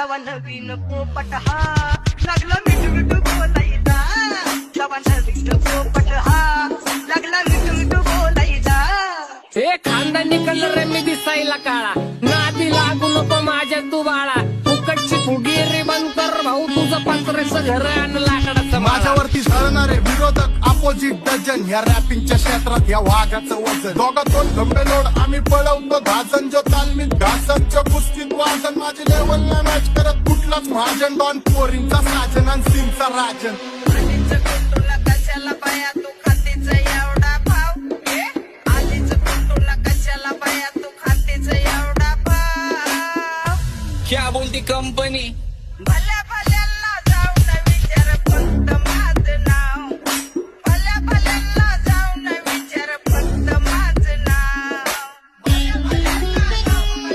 नवा नवीन पोपट हा लागला मिठू मिठू बोलायचा नवा नवीन पोपट हा लागला मिठू मिठू बोलायचा हे खानदानी कलर मी दिसायला काळा नादी लागू नको माझ्या तू बाळा फुकटची फुगीरी बंद कर भाऊ तुझं पत्रेचं घर आणि लाकडाचं माझ्यावरती झळणारे विरोधक अपोजिट डझन ह्या रॅपिंगच्या क्षेत्रात या वाघाचं वजन दोघातून गंभे लोड आम्ही पळवतो धाजन जो तालमीत घासनच्या कुस्तीत वाजन माझी लेवल नाही मॅच करत कुठलाच महाजन डॉन पोरींचा साजन आणि सिंगचा राजन आधीच तुला कशाला बाया तू खातीच एवढा भाव आधीच तुला कशाला बाया तू खातीच एवढा भाव क्या बोलती कंपनी